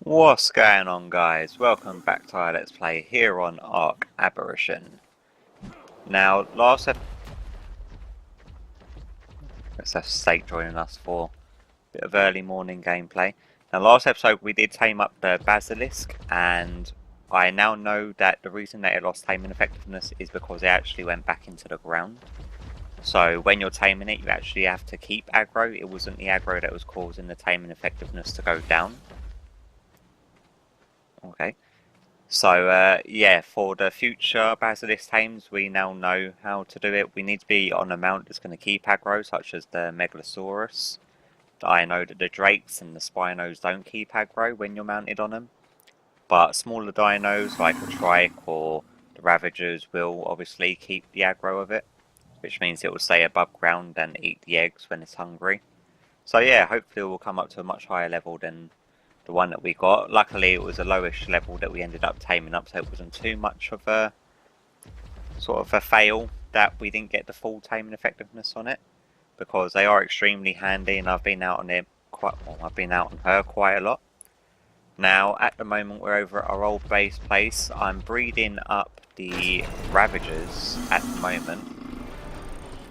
What's going on, guys? Welcome back to our Let's Play here on Ark Aberration. Now, let's have Steak joining us for a bit of early morning gameplay. Now, last episode we did tame up the Basilisk, and I now know that the reason that it lost taming effectiveness is because it actually went back into the ground. So when you're taming it, you actually have to keep aggro. It wasn't the aggro that was causing the taming effectiveness to go down. Okay, so yeah, for the future Basilisk tames, we now know how to do it. We need to be on a mount that's going to keep aggro, such as the Megalosaurus. I know that the Drakes and the Spinos don't keep aggro when you're mounted on them, but smaller dinos like the Trike or the Ravagers will obviously keep the aggro of it, which means it will stay above ground and eat the eggs when it's hungry. So yeah, hopefully it will come up to a much higher level than the one that we got. Luckily it was a lowish level that we ended up taming up, so it wasn't too much of a sort of a fail that we didn't get the full taming effectiveness on it, because they are extremely handy and I've been out on it I've been out on her quite a lot. Now at the moment we're over at our old base place. I'm breeding up the Ravagers at the moment.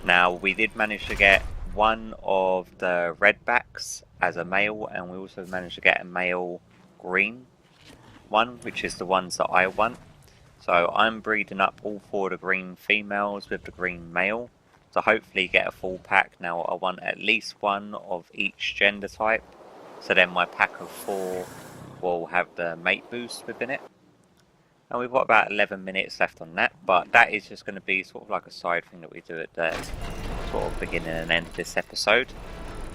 Now we did manage to get one of the redbacks as a male, and we also managed to get a male green one, which is the ones that I want. So I'm breeding up all four of the green females with the green male to hopefully get a full pack. Now I want at least one of each gender type, so then my pack of 4 will have the mate boost within it. And we've got about 11 minutes left on that, but that is just going to be sort of like a side thing that we do at the sort of beginning and end of this episode.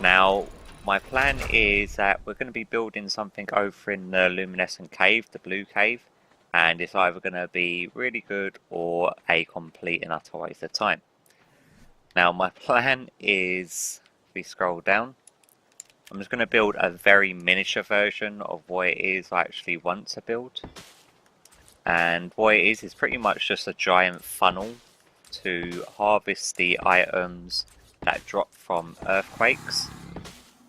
Now my plan is that we're going to be building something over in the luminescent cave, the blue cave, and it's either going to be really good or a complete and utter waste of time. Now my plan is, if we scroll down, I'm just going to build a very miniature version of what it is I actually want to build. And what it is pretty much just a giant funnel to harvest the items that drop from earthquakes.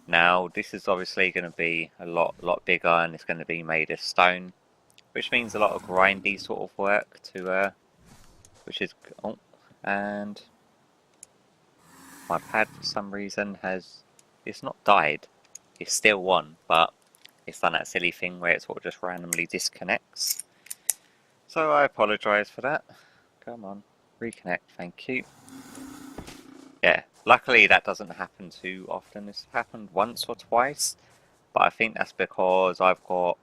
Now this is obviously going to be a lot bigger, and it's going to be made of stone, which means a lot of grindy sort of work to which is and my pad for some reason it's not died, it's still on, but it's done that silly thing where it sort of just randomly disconnects. So I apologise for that. Come on, reconnect, thank you. Yeah, luckily that doesn't happen too often. It's happened once or twice, but I think that's because I've got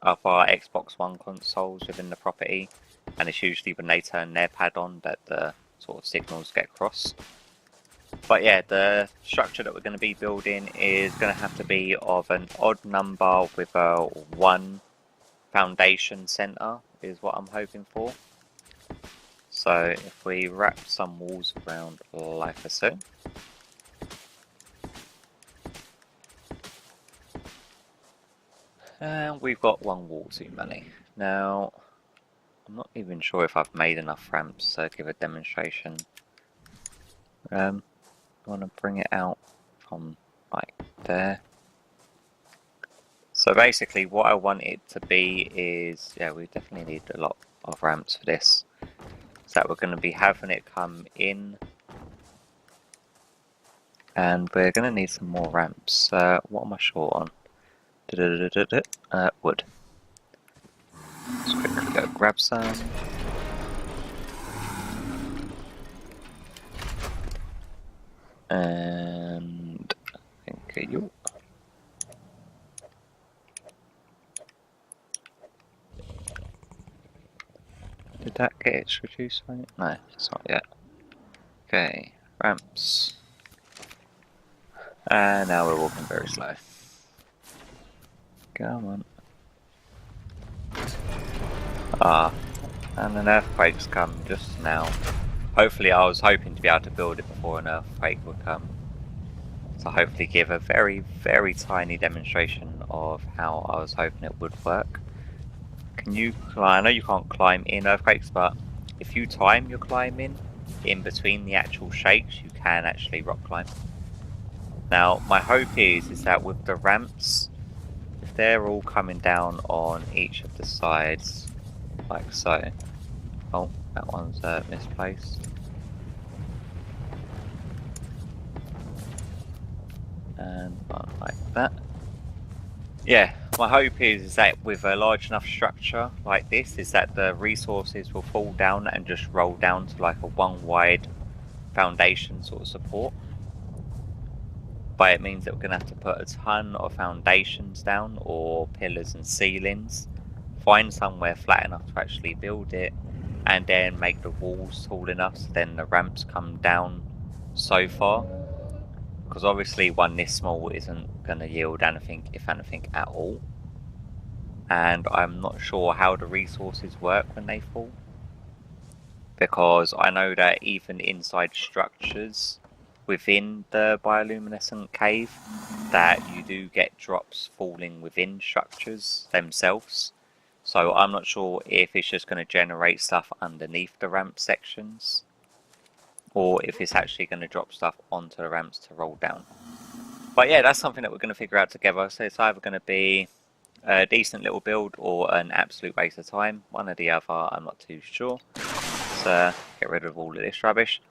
other Xbox One consoles within the property, and it's usually when they turn their pad on that the sort of signals get crossed. But yeah, the structure that we're going to be building is going to have to be of an odd number with a 1 foundation center, is what I'm hoping for. So if we wrap some walls around like so. And we've got 1 wall too many. Now, I'm not even sure if I've made enough ramps to give a demonstration. I want to bring it out from like there. So basically what I want it to be is, yeah, we definitely need a lot of ramps for this. So that we're going to be having it come in, and we're going to need some more ramps. What am I short on? Wood. Let's quickly go grab some. And thank you. Did that get its reduced rate? No, it's not yet. Okay, ramps. And now we're walking very slow. Come on. And an earthquake's come just now. Hopefully, I was hoping to be able to build it before an earthquake would come. So hopefully give a very, very tiny demonstration of how I was hoping it would work. Can you climb? I know you can't climb in earthquakes, but if you time your climbing in between the actual shakes, you can actually rock climb. Now, my hope is that with the ramps, if they're all coming down on each of the sides, like so. Oh, that one's misplaced. And one like that. Yeah, my hope is that with a large enough structure like this, is that the resources will fall down and just roll down to like a one wide foundation sort of support. But it means that we're going to have to put a ton of foundations down, or pillars and ceilings, find somewhere flat enough to actually build it, and then make the walls tall enough so then the ramps come down so far. Because obviously one this small isn't going to yield anything, if anything at all. And I'm not sure how the resources work when they fall. Because I know that even inside structures within the bioluminescent cave, that you do get drops falling within structures themselves. So I'm not sure if it's just going to generate stuff underneath the ramp sections, or if it's actually going to drop stuff onto the ramps to roll down. But yeah, that's something that we're going to figure out together. So it's either going to be a decent little build or an absolute waste of time. One or the other, I'm not too sure. Let's get rid of all of this rubbish.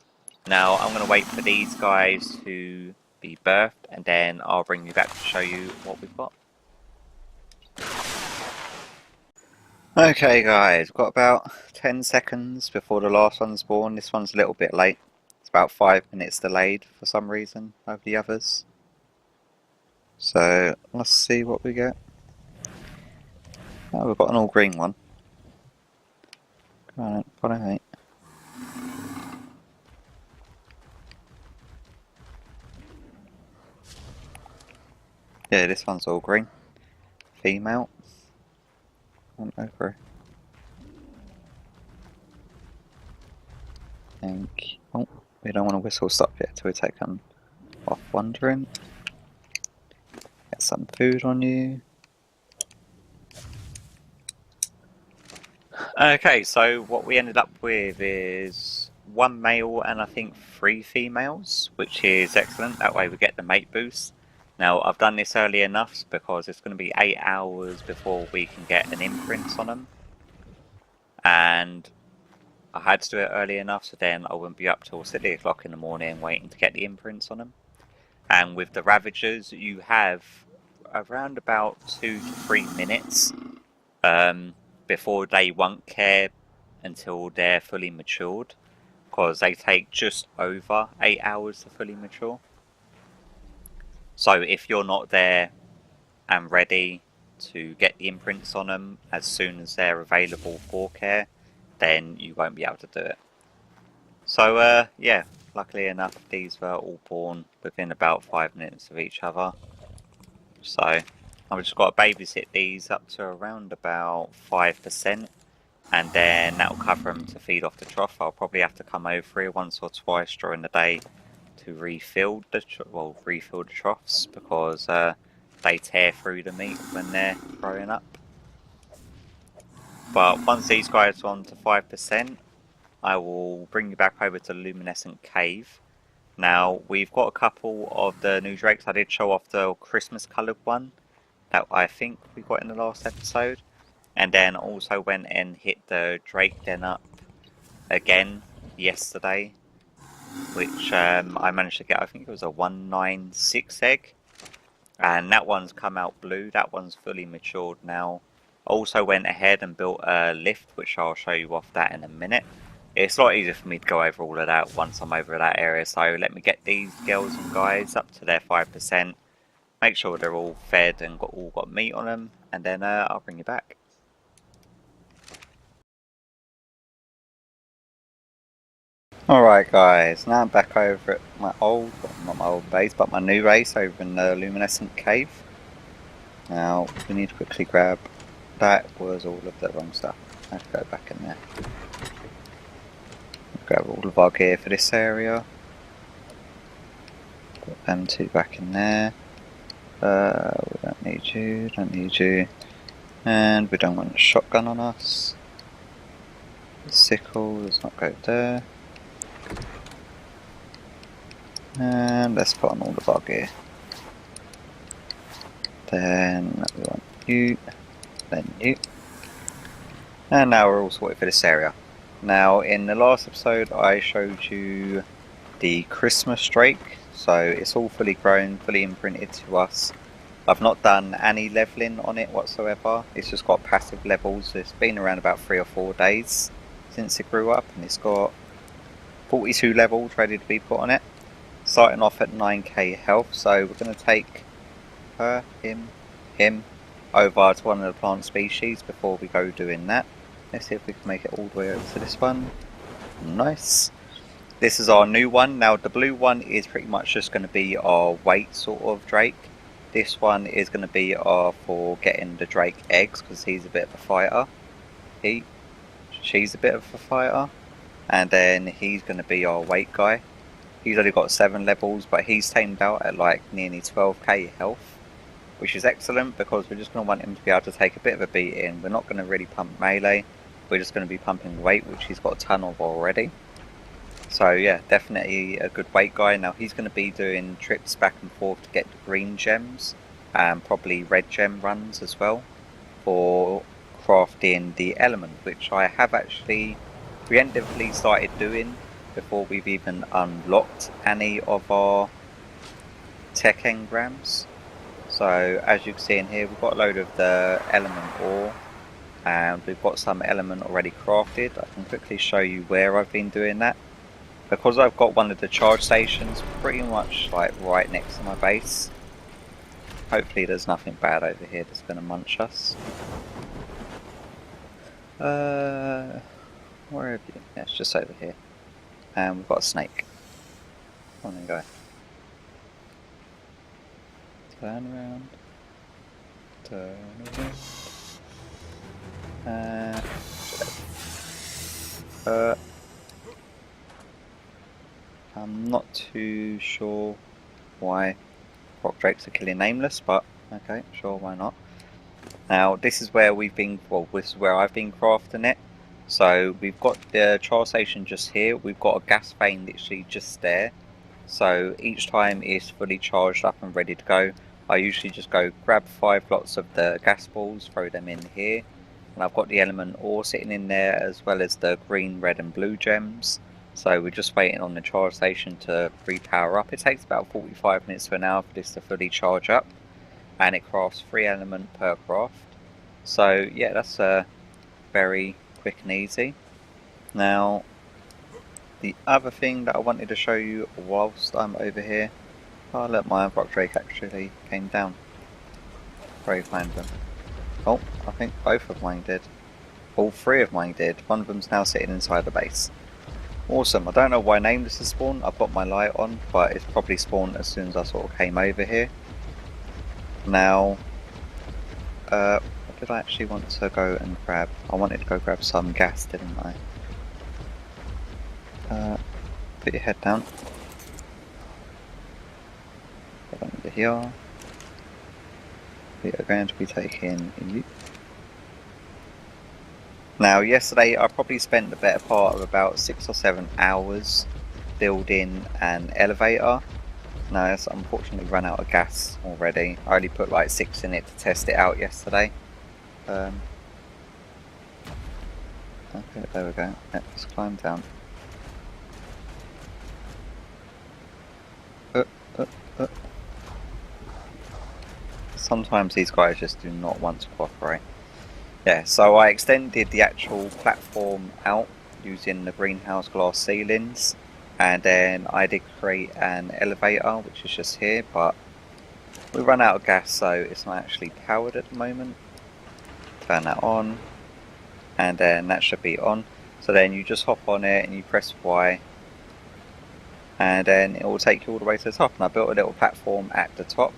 Now I'm going to wait for these guys to be birthed, and then I'll bring you back to show you what we've got. Okay guys, we've got about 10 seconds before the last one's born. This one's a little bit late. It's about 5 minutes delayed for some reason over the others. So let's see what we get. Oh, we've got an all green one. Come on, follow me. Yeah, this one's all green. Female. One over. Think. Oh, we don't want to whistle stop yet till we take them off wandering. Get some food on you. Okay, so what we ended up with is 1 male and I think 3 females, which is excellent. That way we get the mate boost. Now I've done this early enough because it's going to be 8 hours before we can get an imprint on them. And I had to do it early enough so then I wouldn't be up till 6 o'clock in the morning waiting to get the imprints on them. And with the Ravagers, you have around about 2 to 3 minutes before they won't care until they're fully matured, because they take just over 8 hours to fully mature. So if you're not there and ready to get the imprints on them as soon as they're available for care, then you won't be able to do it. So yeah, luckily enough these were all born within about 5 minutes of each other. So I've just got to babysit these up to around about 5%, and then that'll cover them to feed off the trough. I'll probably have to come over here once or twice during the day to refill the troughs, because they tear through the meat when they're growing up. But once these guys are on to 5%, I will bring you back over to the luminescent cave. Now we've got a couple of the new drakes. I did show off the Christmas coloured one that I think we got in the last episode, and then also went and hit the drake den up again yesterday, which I managed to get. I think it was a 196 egg, and that one's come out blue. That one's fully matured now. Also went ahead and built a lift, which I'll show you off that in a minute. It's a lot easier for me to go over all of that once I'm over that area, so let me get these girls and guys up to their 5%, make sure they're all fed and all got meat on them, and then I'll bring you back. Alright guys, now I'm back over at my old, well, not my old base, but my new base over in the luminescent cave. Now we need to quickly grab, that was all of the wrong stuff. I have to go back in there. Grab all of our gear for this area. Put them two back in there. We don't need you, don't need you. And we don't want a shotgun on us. The sickle does not go there. And let's put on all of our gear. Then we want you, then you. And now we're all sorted for this area. Now in the last episode I showed you the Christmas drake, so it's all fully grown, fully imprinted to us. I've not done any levelling on it whatsoever, it's just got passive levels. It's been around about 3 or 4 days since it grew up, and it's got 42 levels ready to be put on it. Starting off at 9k health, so we're going to take her, him, over to one of the plant species before we go doing that. Let's see if we can make it all the way over to this one. Nice. This is our new one. Now the blue one is pretty much just going to be our weight sort of drake. This one is going to be for getting the drake eggs, because he's a bit of a fighter. She's a bit of a fighter. And then he's going to be our weight guy. He's only got 7 levels, but he's tamed out at like nearly 12k health, which is excellent because we're just going to want him to be able to take a bit of a beating. We're not going to really pump melee, we're just going to be pumping weight, which he's got a ton of already. So yeah, definitely a good weight guy. Now he's going to be doing trips back and forth to get the green gems, and probably red gem runs as well, for crafting the element, which I have actually preemptively started doing before we've even unlocked any of our tech engrams. So as you can see in here, we've got a load of the element ore, and we've got some element already crafted. I can quickly show you where I've been doing that. Because I've got one of the charge stations pretty much like right next to my base. Hopefully there's nothing bad over here that's going to munch us. Where have you? Yeah, it's just over here. And we've got a snake. On then go. Turn around. Turn around. I'm not too sure why rock drakes are killing nameless, but okay, sure, why not. Now this is where we've been, well, this is where I've been crafting it. So we've got the charge station just here, we've got a gas vein literally just there. So each time it's fully charged up and ready to go, I usually just go grab 5 lots of the gas balls, throw them in here. And I've got the element ore sitting in there, as well as the green, red and blue gems. So we're just waiting on the charge station to repower up. It takes about 45 minutes to an hour for this to fully charge up, and it crafts 3 element per craft. So yeah, that's very quick and easy. Now the other thing that I wanted to show you whilst I'm over here, oh look, my rock drake actually came down. Brave man them. Oh, I think both of mine did. All 3 of mine did. One of them's now sitting inside the base. Awesome. I don't know why nameless has spawned. I've got my light on, but it's probably spawned as soon as I sort of came over here. Now, what did I actually want to go and grab? I wanted to go grab some gas, didn't I? Put your head down. Get under here. We are going to be taking you. Now yesterday I probably spent the better part of about 6 or 7 hours building an elevator. Now it's unfortunately run out of gas already. I only put like 6 in it to test it out yesterday. Okay, there we go. Let's climb down. Sometimes these guys just do not want to cooperate. Yeah, so I extended the actual platform out using the greenhouse glass ceilings, and then I did create an elevator which is just here, but we run out of gas, so it's not actually powered at the moment. Turn that on, and then that should be on. So then you just hop on it and you press Y, and then it will take you all the way to the top. And I built a little platform at the top.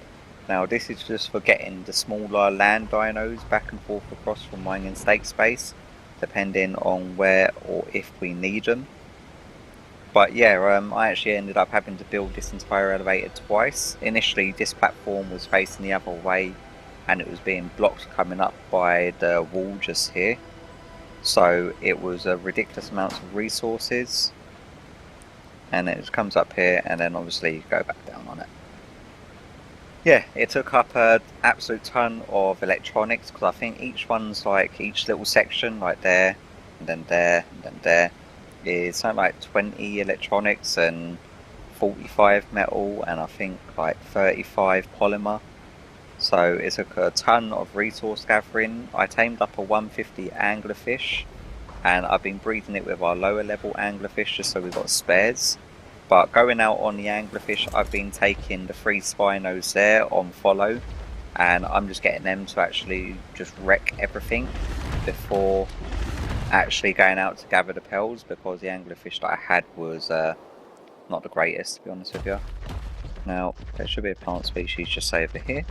Now this is just for getting the smaller land dinos back and forth across from mining stake space, depending on where or if we need them. But yeah, I actually ended up having to build this entire elevator twice. Initially this platform was facing the other way and it was being blocked coming up by the wall just here. So it was a ridiculous amount of resources, and it just comes up here, and then obviously you go back down on it. Yeah, it took up an absolute ton of electronics, because I think each one's like, each little section, like there, and then there, and then there, is something like 20 electronics and 45 metal, and I think like 35 polymer. So it took a ton of resource gathering. I tamed up a 150 anglerfish, and I've been breeding it with our lower level anglerfish just so we've got spares. But going out on the anglerfish, I've been taking the 3 spinos there on follow, and I'm just getting them to actually just wreck everything before actually going out to gather the pearls, because the anglerfish that I had was not the greatest, to be honest with you. Now, there should be a plant species just over here,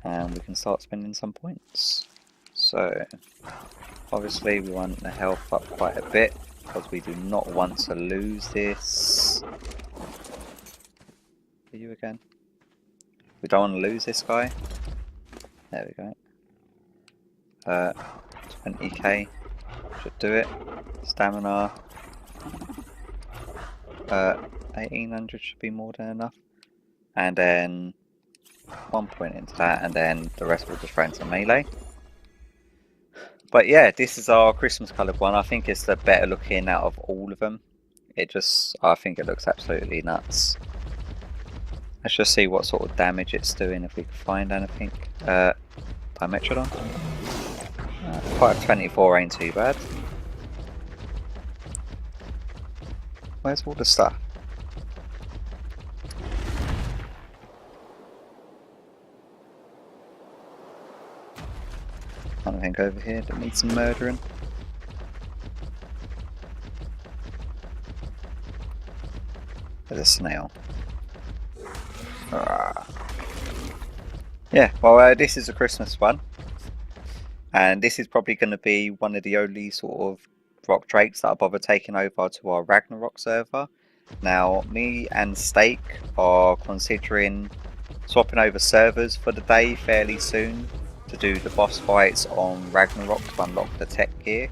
and we can start spending some points. So, obviously we want the health up quite a bit, because we do not want to lose this. Are you again? We don't want to lose this guy. There we go. 20k should do it. Stamina. 1800 should be more than enough. And then 1 point into that, and then the rest will just throw into melee. But yeah, this is our Christmas coloured one. I think it's the better looking out of all of them. I think it looks absolutely nuts. Let's just see what sort of damage it's doing, if we can find anything. Dimetrodon. 524 ain't too bad. Where's all the stuff? Anything over here that needs some murdering? There's a snail. Yeah, well, this is a Christmas one, and this is probably going to be one of the only sort of rock drakes that I bother taking over to our Ragnarok server. Now, me and Steak are considering swapping over servers for the day fairly soon to do the boss fights on Ragnarok to unlock the tech gear,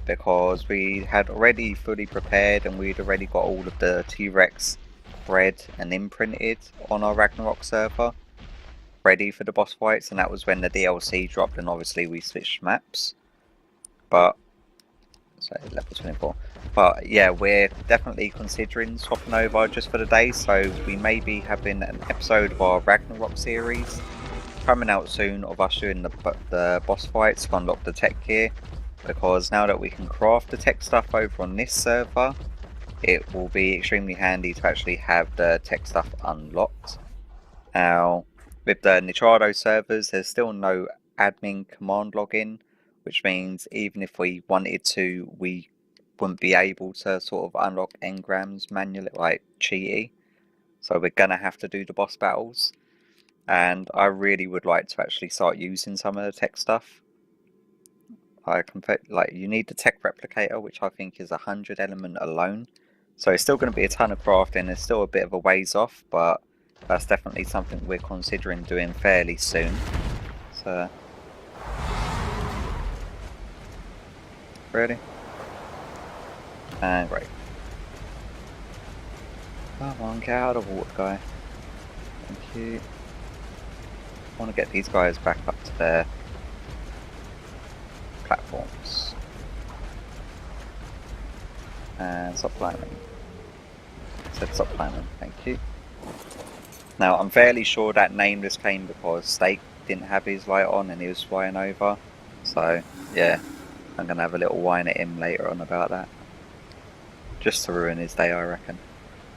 because we had already fully prepared and we'd already got all of the T-Rex bred and imprinted on our Ragnarok server ready for the boss fights, and that was when the DLC dropped, and obviously we switched maps. But so level 24. But yeah, we're definitely considering swapping over just for the day, so we may be having an episode of our Ragnarok series coming out soon of us doing the boss fights to unlock the tech gear, because now that we can craft the tech stuff over on this server, it will be extremely handy to actually have the tech stuff unlocked. Now, with the Nitrado servers, there's still no admin command login, which means even if we wanted to, we wouldn't be able to sort of unlock engrams manually, like cheaty. So we're gonna have to do the boss battles, and I really would like to actually start using some of the tech stuff. Like you need the tech replicator, which I think is 100 element alone. So it's still going to be a ton of crafting. It's still a bit of a ways off, but that's definitely something we're considering doing fairly soon. So, ready? And great. Come on, get out of the water, guy. Thank you. I want to get these guys back up to their platforms. And stop climbing. Said stop climbing, thank you. Now, I'm fairly sure that nameless came because Steak didn't have his light on and he was flying over. So, yeah, I'm going to have a little whine at him later on about that. Just to ruin his day, I reckon.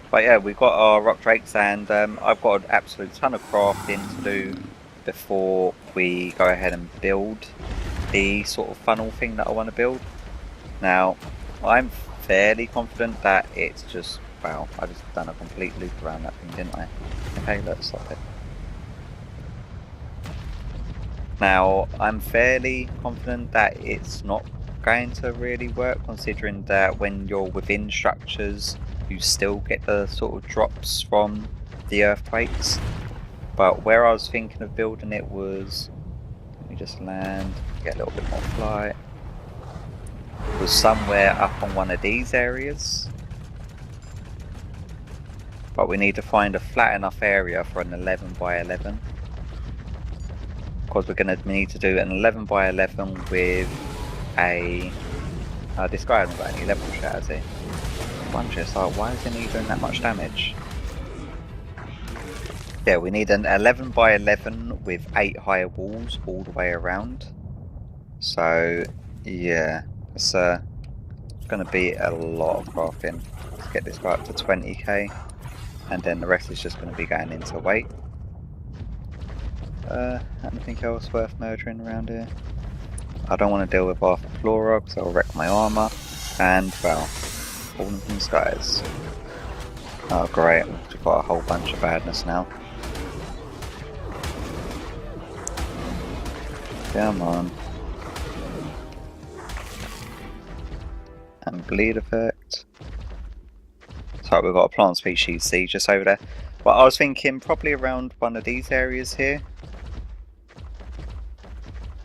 But yeah, we've got our rock drakes, and I've got an absolute ton of crafting to do before we go ahead and build the sort of funnel thing that I want to build. Now, I'm fairly confident that it's just, wow, I just done a complete loop around that thing, didn't I? Okay, let's stop it. Now, I'm fairly confident that it's not going to really work, considering that when you're within structures, you still get the sort of drops from the earthquakes. But where I was thinking of building it was, let me just land, get a little bit more flight, was somewhere up on one of these areas. But we need to find a flat enough area for an 11 by 11. Because we're going to need to do an 11 by 11 with a... this guy hasn't got any level shot, has he? I wonder, it's like, why isn't he doing that much damage? Yeah, we need an 11 by 11 with 8 higher walls all the way around. So, yeah, it's going to be a lot of crafting. Let's get this guy up to 20k. And then the rest is just going to be going into weight. Anything else worth murdering around here? I don't want to deal with half the flora because I'll wreck my armour. And, well, falling from the skies. Oh great, we've got a whole bunch of badness now. Come on. And bleed effect. Sorry, we've got a plant species seed just over there. But I was thinking probably around one of these areas here.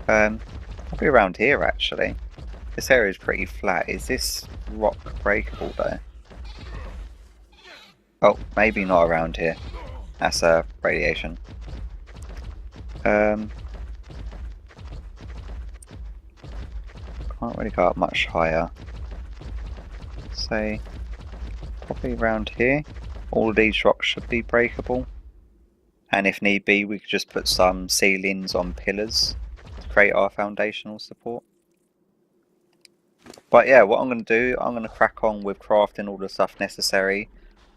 Probably around here actually. This area is pretty flat. Is this rock breakable though? Oh, maybe not around here. That's radiation. Can't really go up much higher. Say, probably around here. All of these rocks should be breakable. And if need be, we could just put some ceilings on pillars to create our foundational support. But yeah, what I'm going to do, I'm going to crack on with crafting all the stuff necessary.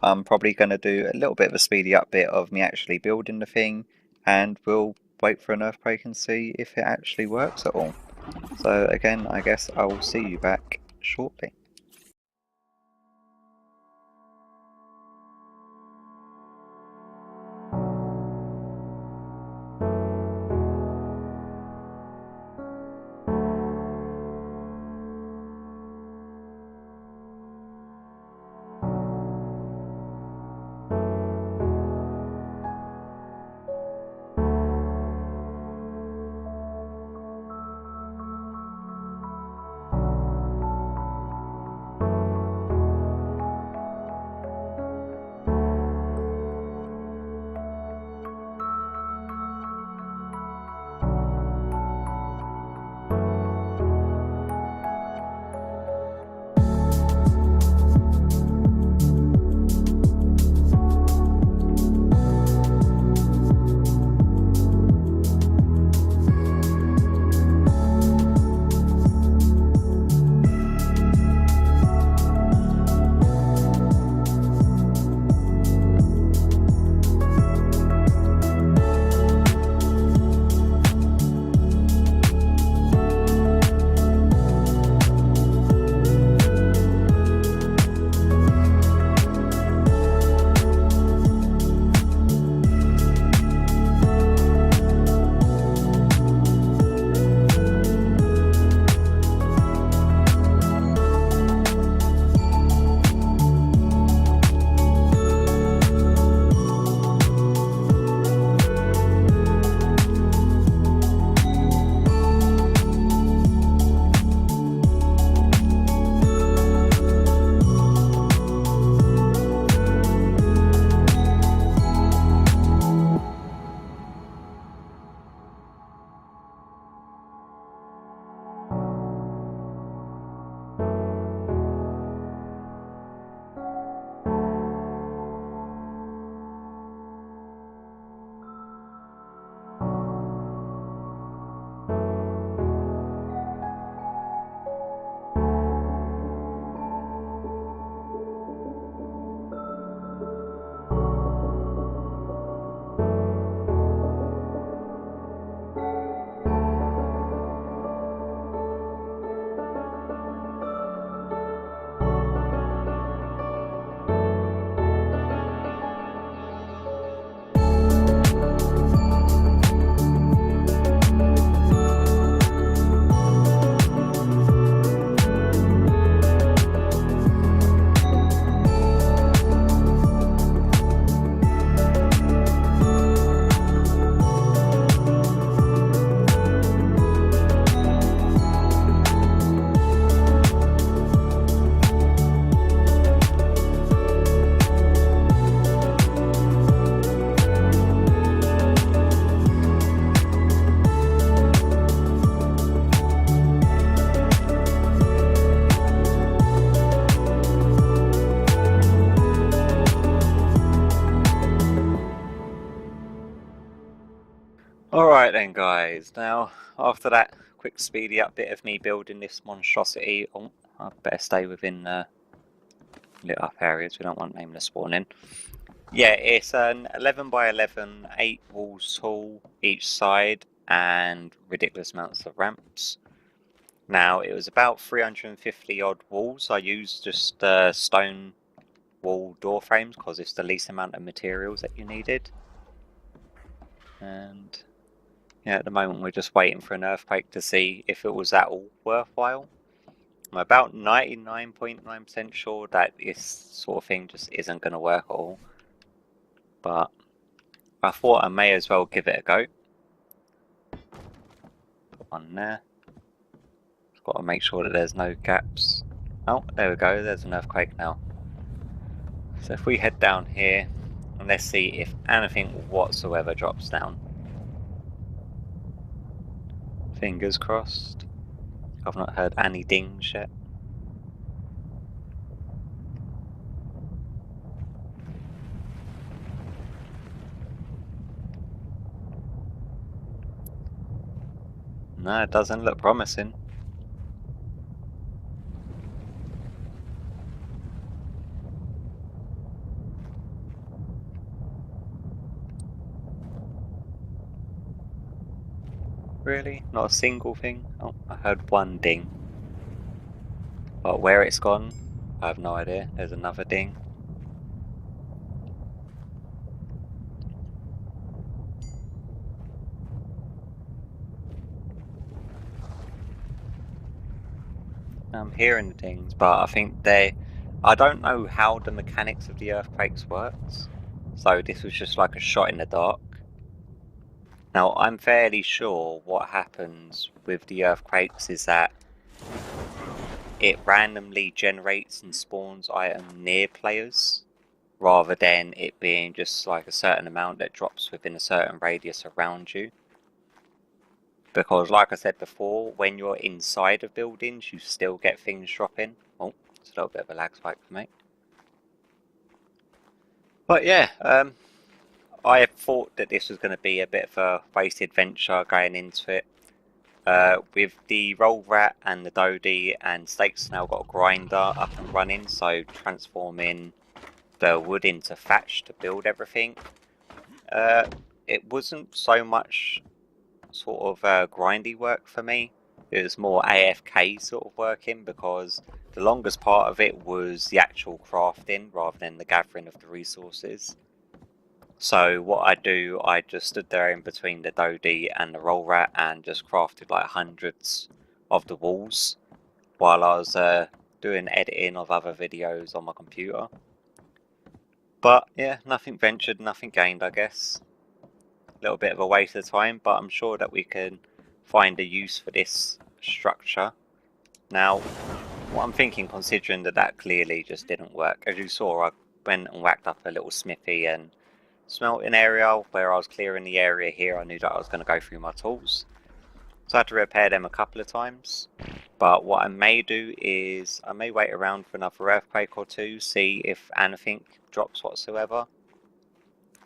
I'm probably going to do a little bit of a speedy up bit of me actually building the thing, and we'll wait for an earthquake and see if it actually works at all. So again, I guess I will see you back shortly. Alright then guys, now after that quick speedy up bit of me building this monstrosity, oh, I better stay within lit up areas, we don't want nameless spawning. Yeah, it's an 11 by 11, 8 walls tall each side and ridiculous amounts of ramps. Now it was about 350 odd walls. I used just stone wall door frames because it's the least amount of materials that you needed. And yeah, at the moment we're just waiting for an earthquake to see if it was at all worthwhile. I'm about 99.9% sure that this sort of thing just isn't going to work at all. But I thought I may as well give it a go. Put one there. Just got to make sure that there's no gaps. Oh, there we go, there's an earthquake now. So if we head down here, and let's see if anything whatsoever drops down. Fingers crossed. I've not heard any dings yet. No, it doesn't look promising. Really? Not a single thing? Oh, I heard one ding. But where it's gone, I have no idea. There's another ding. I'm hearing the dings, but I think I don't know how the mechanics of the earthquakes works. So this was just like a shot in the dark. Now I'm fairly sure what happens with the earthquakes is that it randomly generates and spawns items near players, rather than it being just like a certain amount that drops within a certain radius around you. Because like I said before, when you're inside of buildings, you still get things dropping. Oh, it's a little bit of a lag spike for me. But yeah, I thought that this was going to be a bit of a wasted venture going into it. With the roll rat and the dodie and Stakes now got a grinder up and running, so transforming the wood into thatch to build everything. It wasn't so much sort of grindy work for me. It was more AFK sort of working, because the longest part of it was the actual crafting rather than the gathering of the resources. So what I do, I just stood there in between the dodie and the roll rat and just crafted like hundreds of the walls while I was doing editing of other videos on my computer. But yeah, nothing ventured, nothing gained, I guess. A little bit of a waste of time, but I'm sure that we can find a use for this structure. Now, what I'm thinking, considering that clearly just didn't work, as you saw, I went and whacked up a little smithy and smelting area where I was clearing the area here. I knew that I was going to go through my tools, so I had to repair them a couple of times. But what I may do is I may wait around for another earthquake or two, see if anything drops whatsoever,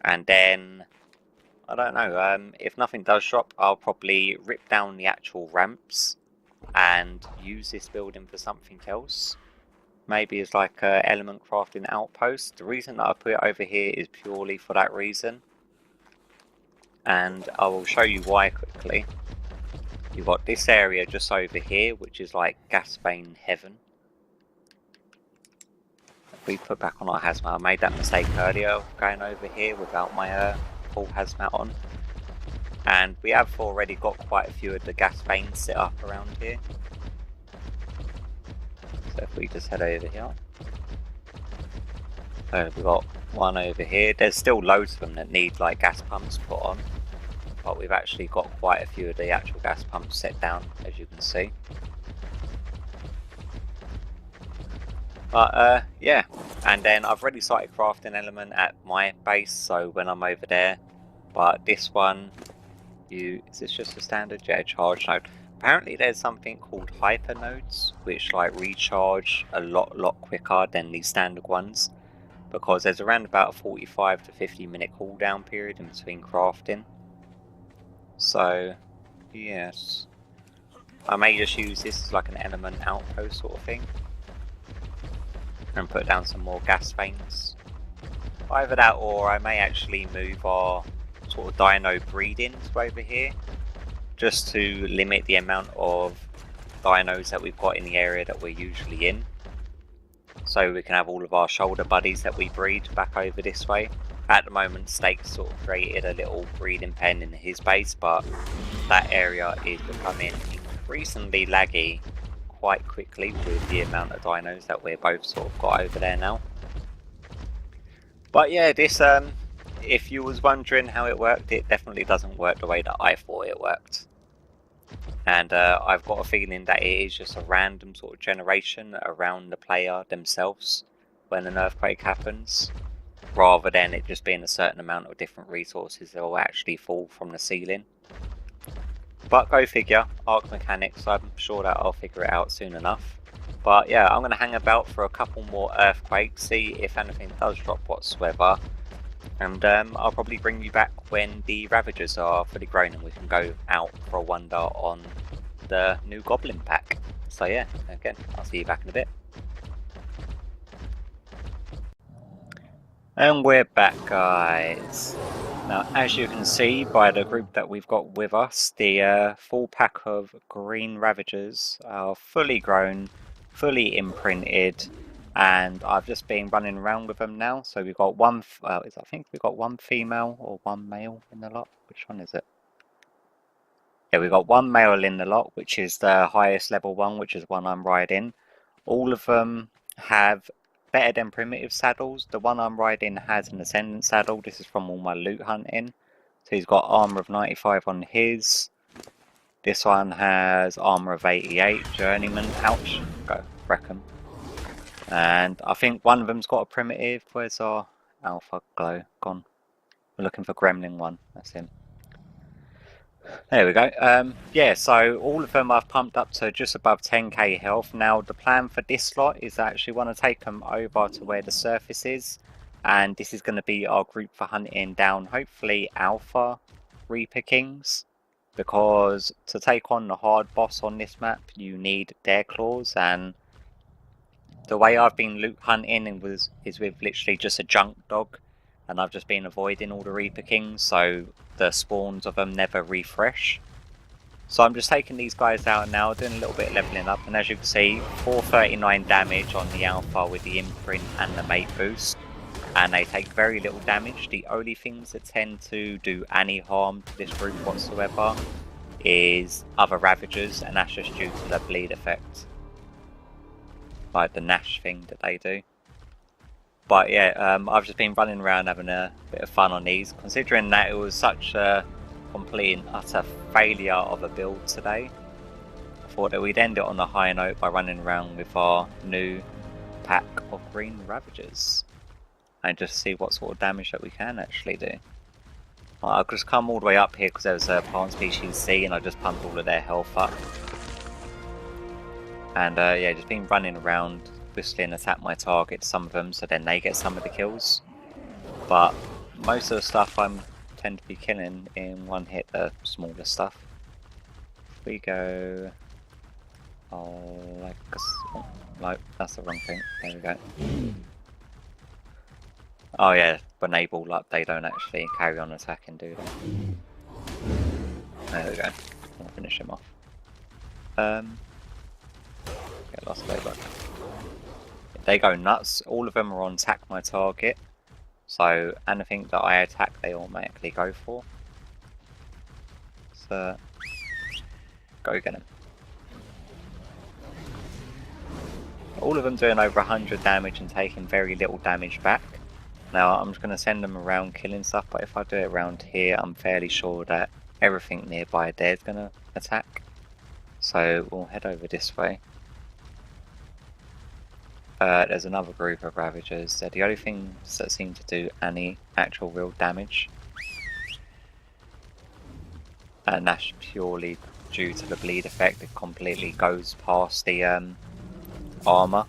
and then I don't know, if nothing does drop, I'll probably rip down the actual ramps and use this building for something else. Maybe as like an element crafting outpost. The reason that I put it over here is purely for that reason, and I will show you why quickly. You've got this area just over here, which is like Gasbane heaven. If we put back on our hazmat, I made that mistake earlier going over here without my full hazmat on, and we have already got quite a few of the gas veins set up around here. So if we just head over here, we've got one over here. There's still loads of them that need like gas pumps put on, but we've actually got quite a few of the actual gas pumps set down, as you can see. But yeah, and then I've already started crafting element at my base, so when I'm over there. But this one, is this just a standard? Yeah, charge node. Apparently there's something called hyper nodes, which like recharge a lot quicker than the standard ones, because there's around about a 45 to 50 minute cooldown period in between crafting. So, yes. I may just use this as like an element outpost sort of thing. And put down some more gas veins. Either that, or I may actually move our sort of dino breeding to over here, just to limit the amount of dinos that we've got in the area that we're usually in. So we can have all of our shoulder buddies that we breed back over this way. At the moment, Steak's sort of created a little breeding pen in his base, but that area is becoming increasingly laggy quite quickly with the amount of dinos that we're both sort of got over there now. But yeah, this, if you was wondering how it worked, it definitely doesn't work the way that I thought it worked. And I've got a feeling that it is just a random sort of generation around the player themselves when an earthquake happens, rather than it just being a certain amount of different resources that will actually fall from the ceiling. But go figure, Ark mechanics, I'm sure that I'll figure it out soon enough. But yeah, I'm going to hang about for a couple more earthquakes, see if anything does drop whatsoever. And I'll probably bring you back when the Ravagers are fully grown and we can go out for a wander on the new Goblin pack. So yeah, again, I'll see you back in a bit. And we're back, guys. Now, as you can see by the group that we've got with us, the full pack of green Ravagers are fully grown, fully imprinted, and I've just been running around with them now. So we've got one, I think we've got one female or one male in the lot. Which one is it? Yeah, we've got one male in the lot, which is the highest level one, which is one I'm riding. All of them have better than primitive saddles. The one I'm riding has an ascendant saddle. This is from all my loot hunting. So he's got armor of 95 on his. This one has armor of 88, journeyman. Ouch, go wreck him. And I think one of them's got a primitive. Where's our alpha glow gone? We're looking for gremlin one. That's him. There we go. Yeah, so all of them I've pumped up to just above 10k health. Now the plan for this lot is I actually want to take them over to where the surface is, and this is going to be our group for hunting down hopefully alpha Reaper Kings, because to take on the hard boss on this map you need their claws, and the way I've been loot hunting is with literally just a junk dog, and I've just been avoiding all the Reaper Kings, so the spawns of them never refresh. So I'm just taking these guys out now, doing a little bit of leveling up, and as you can see, 439 damage on the alpha with the imprint and the mate boost, and they take very little damage. The only things that tend to do any harm to this group whatsoever is other Ravagers, and that's just due to the bleed effect, like the Nash thing that they do. But yeah, I've just been running around having a bit of fun on these, considering that it was such a complete and utter failure of a build today. I thought that we'd end it on a high note by running around with our new pack of green Ravagers and just see what sort of damage that we can actually do. I've just come all the way up here because there was a plant species C, and I just pumped all of their health up. And yeah, just been running around, whistling, attack my target, some of them, so then they get some of the kills. But most of the stuff I tend to be killing in one hit, the smaller stuff. If we go, no, that's the wrong thing. There we go. Oh yeah, when they ball up, they don't actually carry on attacking, do they? There we go. I'll finish him off. Get lost over. They go nuts. All of them are on attack my target, so anything that I attack they automatically go for. So go get them. All of them doing over 100 damage and taking very little damage back. Now I'm just going to send them around killing stuff, but if I do it around here I'm fairly sure that everything nearby there is going to attack. So we'll head over this way. There's another group of Ravagers. They're the only things that seem to do any actual real damage. And that's purely due to the bleed effect. It completely goes past the armor.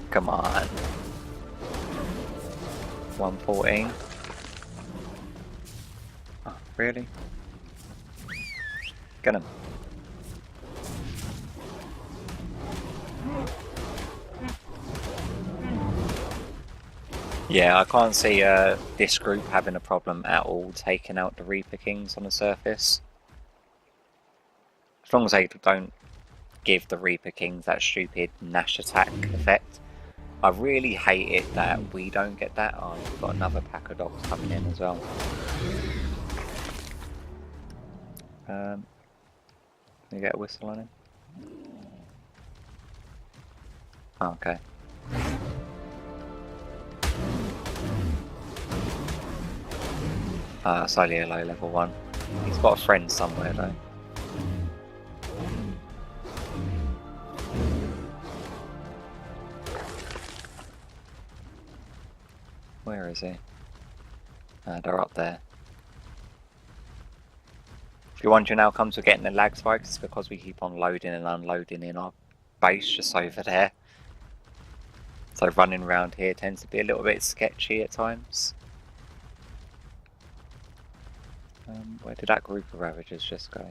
Come on. 114. Oh, really? Get him. Yeah, I can't see this group having a problem at all taking out the Reaper Kings on the surface. As long as they don't give the Reaper Kings that stupid Nash attack effect. I really hate it that we don't get that. Oh, we've got another pack of dogs coming in as well. Can you get a whistle on him? Oh, okay. It's only a low level one. He's got a friend somewhere though. Where is he? They're up there. If you're wondering how comes we're getting the lag spikes, it's because we keep on loading and unloading in our base just over there. So running around here tends to be a little bit sketchy at times. Where did that group of Ravagers just go?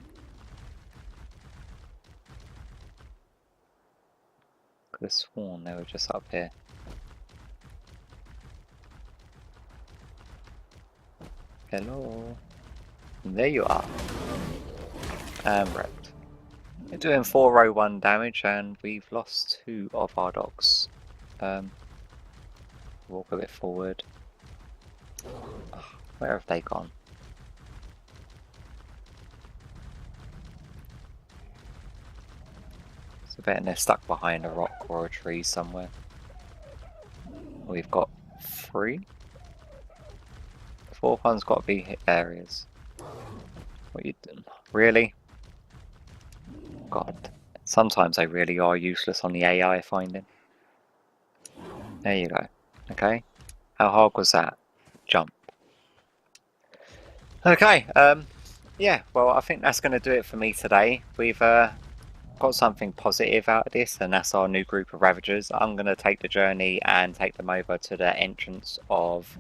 Could have sworn they were just up here. Hello. There you are. And wrecked. We're doing 401 damage and we've lost 2 of our dogs. Walk a bit forward. Oh, where have they gone? So I bet they're stuck behind a rock or a tree somewhere. We've got 3. The 4th one's got to be hit areas. What you doing? Really? God. Sometimes they really are useless on the AI finding. There you go. Okay. How hard was that? Jump. Okay. Yeah, well, I think that's going to do it for me today. We've got something positive out of this, and that's our new group of Ravagers. I'm going to take the journey and take them over to the entrance of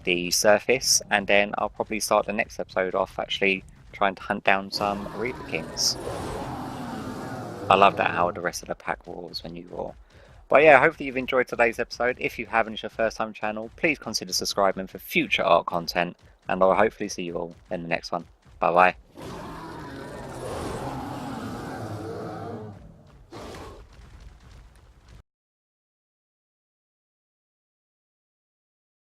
the surface, and then I'll probably start the next episode off actually trying to hunt down some Reaper Kings. I love that how the rest of the pack roars when you roar. But yeah, hopefully you've enjoyed today's episode. If you haven't, it's your first time channel, please consider subscribing for future art content, and I'll hopefully see you all in the next one. Bye bye.